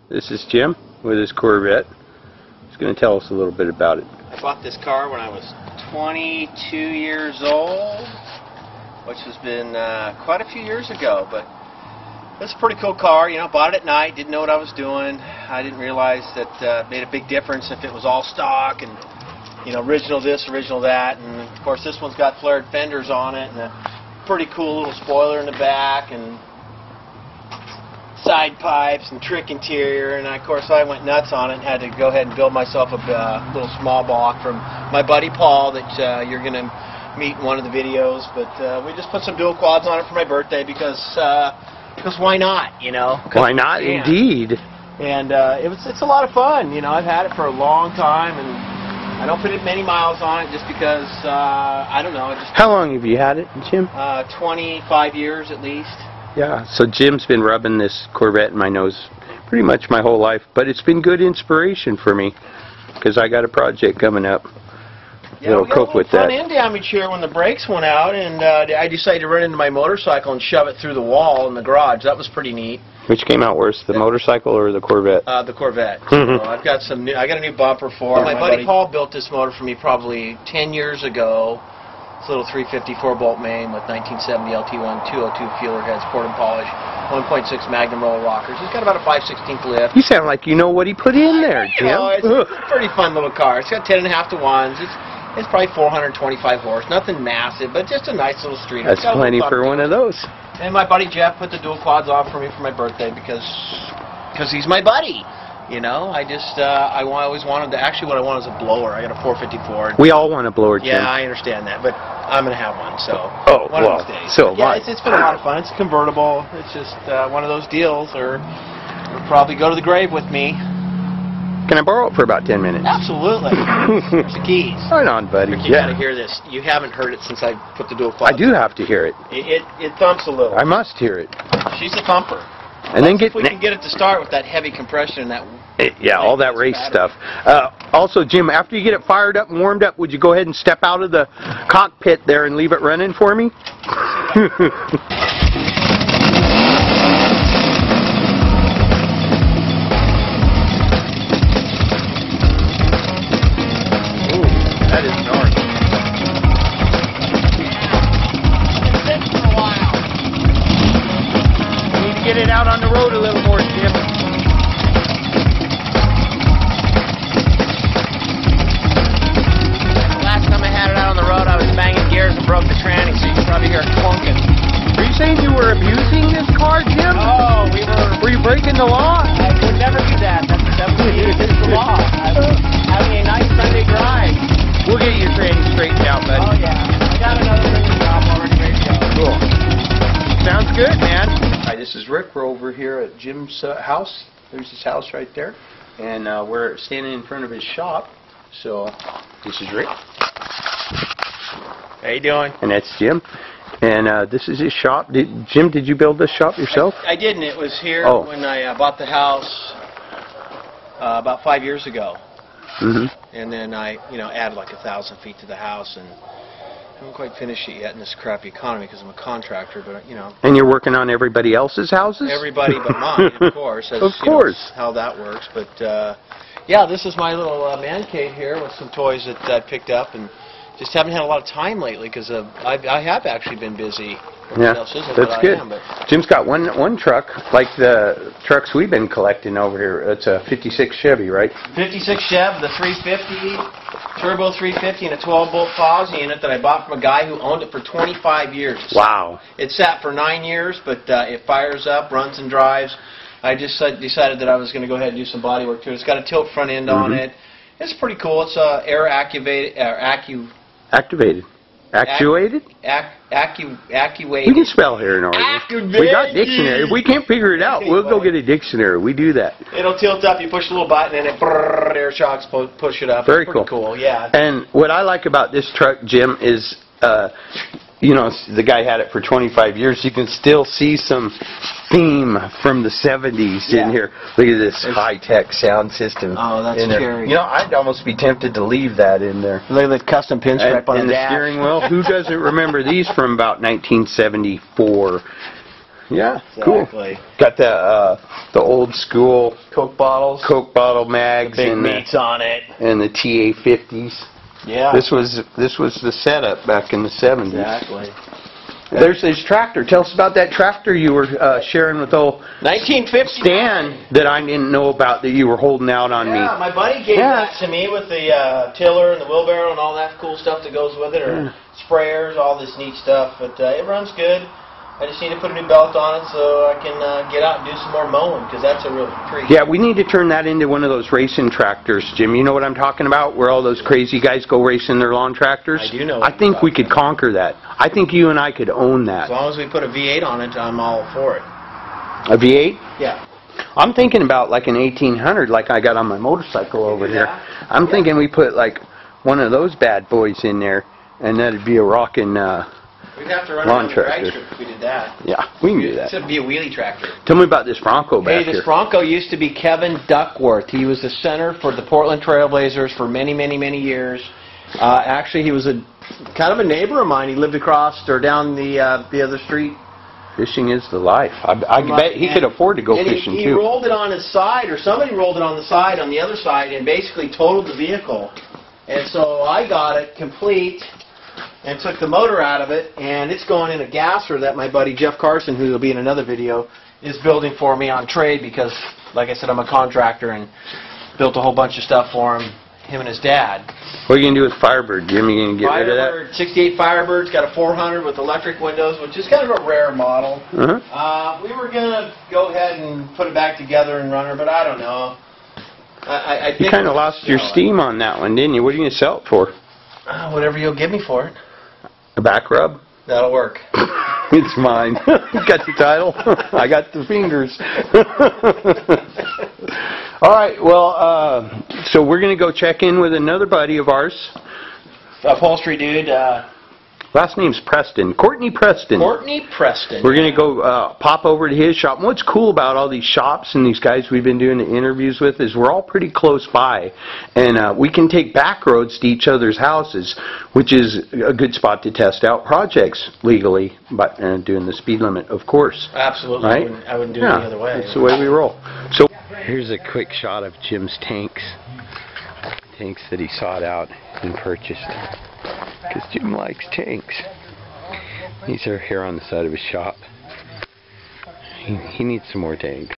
This is Jim with his Corvette. He's going to tell us a little bit about it. I bought this car when I was 22 years old, which has been quite a few years ago, but it's a pretty cool car. You know, bought it at night, didn't know what I was doing. I didn't realize that it made a big difference if it was all stock and, you know, original this, original that, and of course this one's got flared fenders on it and a pretty cool little spoiler in the back and side pipes and trick interior, and of course I went nuts on it and had to go ahead and build myself a little small block from my buddy Paul that you're going to meet in one of the videos. But we just put some dual quads on it for my birthday because why not, you know? Why not, indeed. And it's a lot of fun, you know. I've had it for a long time, and I don't put many miles on it just because I don't know. How long have you had it, Jim? 25 years at least. Yeah, so Jim's been rubbing this Corvette in my nose pretty much my whole life, but it's been good inspiration for me because I got a project coming up. Yeah, that'll cope with that. Front end damage here when the brakes went out, and I decided to run into my motorcycle and shove it through the wall in the garage. That was pretty neat. Which came out worse, the motorcycle or the Corvette? The Corvette. So I've got I got a new bumper for it. My buddy Paul built this motor for me probably 10 years ago. It's a little 350 4-bolt main with 1970 LT1 202 feeler heads, port and polish, 1.6 Magnum roller rockers. It's got about a 5/16 lift. You sound like you know what he put in there, Jim. It's a pretty fun little car. It's got 10.5 to 1s. It's probably 425 horse. Nothing massive, but just a nice little street. That's plenty for one of those. And my buddy Jeff put the dual quads on for me for my birthday because he's my buddy. You know, I always wanted to. Actually, what I want is a blower. I got a 454. We all want a blower, Jim. Yeah, I understand that, but I'm gonna have one. So one well, of these days. so yeah, it's been a lot of fun. It's convertible. It's just one of those deals, or it'll probably go to the grave with me. Can I borrow it for about 10 minutes? Absolutely. There's the keys. Right on, buddy. You gotta hear this. You haven't heard it since I put the dual quads. I do have to hear it. It thumps a little. I must hear it. She's a thumper. And then if we can get it to start with that heavy compression and that. Yeah, all that race stuff. Also, Jim, after you get it fired up and warmed up, would you go ahead and step out of the cockpit there and leave it running for me? That is gnarly. It's been for a while. We need to get it out on the road a little more, Jim. Last time I had it out on the road, I was banging gears and broke the tranny, so you can probably hear it clunking. Are you saying you were abusing this car, Jim? Oh, we were. Were you breaking the law? I would never do that. That would be against the law. I was having a nice Sunday drive. We'll get your tranny straightened out, buddy. Oh, yeah. I got another ring job already ready to go. Cool. Sounds good, man. Hi, this is Rick. We're over here at Jim's house. There's his house right there. And we're standing in front of his shop. So, this is Rick. How you doing? And that's Jim. And this is his shop. Jim, did you build this shop yourself? I didn't. It was here when I bought the house about 5 years ago. And then I, added like 1,000 feet to the house, and I haven't quite finished it yet in this crappy economy because I'm a contractor. But And you're working on everybody else's houses? Everybody but mine, of course. As, of course. How that works. But yeah, this is my little man cave here with some toys that I picked up, and just haven't had a lot of time lately because I have actually been busy. Yeah, that's good. Jim's got one truck, like the trucks we've been collecting over here. It's a 56 Chevy, right? 56 Chev, the 350, turbo 350, and a 12-bolt FOS unit that I bought from a guy who owned it for 25 years. Wow. It sat for 9 years, but it fires up, runs and drives. I just decided that I was going to go ahead and do some body work to it. It's got a tilt front end on it. It's pretty cool. It's air activated. Activated. Actuated? We can spell here in Oregon. We got dictionary. If we can't figure it out, we'll go get a dictionary. We do that. It'll tilt up. You push a little button, and it air shocks push it up. Very Pretty cool. Yeah. And what I like about this truck, Jim, is you know, the guy had it for 25 years. You can still see some theme from the 70s in here. Look at this high-tech sound system. Oh, that's scary. You know, I'd almost be tempted to leave that in there. Look at the custom pinstripe on the dash. Steering wheel. Who doesn't remember these from about 1974? Yeah, cool. Got the old school Coke bottles, Coke bottle mags, big meats on it, and the TA50s. Yeah. This was the setup back in the 70s. Exactly. There's this tractor. Tell us about that tractor you were sharing with old 1950 Stan that I didn't know about that you were holding out on me. Yeah, my buddy gave that to me with the tiller and the wheelbarrow and all that cool stuff that goes with it, or sprayers, all this neat stuff. But it runs good. I just need to put a new belt on it so I can get out and do some more mowing, because that's a real treat. Yeah, we need to turn that into one of those racing tractors, Jim. You know what I'm talking about? Where all those crazy guys go racing their lawn tractors? I do know. I think we could conquer that. I think you and I could own that. As long as we put a V8 on it, I'm all for it. A V8? Yeah. I'm thinking about like an 1800 like I got on my motorcycle over here. I'm thinking we put like one of those bad boys in there, and that'd be a rockin' we'd have to run around the drag strip if we did that. Yeah, we can do that. It'd be a wheelie tractor. Tell me about this Bronco back here. Hey, this Bronco used to be Kevin Duckworth. He was the center for the Portland Trailblazers for many, many, many years. Actually, he was a kind of a neighbor of mine. He lived across or down the other street. Fishing is the life. I bet he could afford to go fishing he too. He rolled it on his side, or somebody rolled it on the side, on the other side, and basically totaled the vehicle. And so I got it complete and took the motor out of it, and it's going in a gasser that my buddy Jeff Carson, who will be in another video, is building for me on trade, because, like I said, I'm a contractor and built a whole bunch of stuff for him and his dad. What are you going to do with Firebird, Jim? You going to get rid of that? Firebird, 68 Firebird's got a 400 with electric windows, which is kind of a rare model. We were going to go ahead and put it back together and run her, but I don't know. I think you kind of lost your steam on that one, didn't you? What are you going to sell it for? Whatever you'll give me for it. A back rub? That'll work. It's mine. You got the title. I got the fingers. All right, well, so we're going to go check in with another buddy of ours. Upholstery dude. Last name's Preston. Courtney Preston. Courtney Preston. We're going to go pop over to his shop. And what's cool about all these shops and these guys we've been doing the interviews with is we're all pretty close by. And we can take back roads to each other's houses, which is a good spot to test out projects legally, but doing the speed limit, of course. Absolutely. Right? I wouldn't do it any other way. That's the way we roll. So here's a quick shot of Jim's tanks. Tanks that he sought out and purchased. Because Jim likes tanks. These are here on the side of his shop. He needs some more tanks.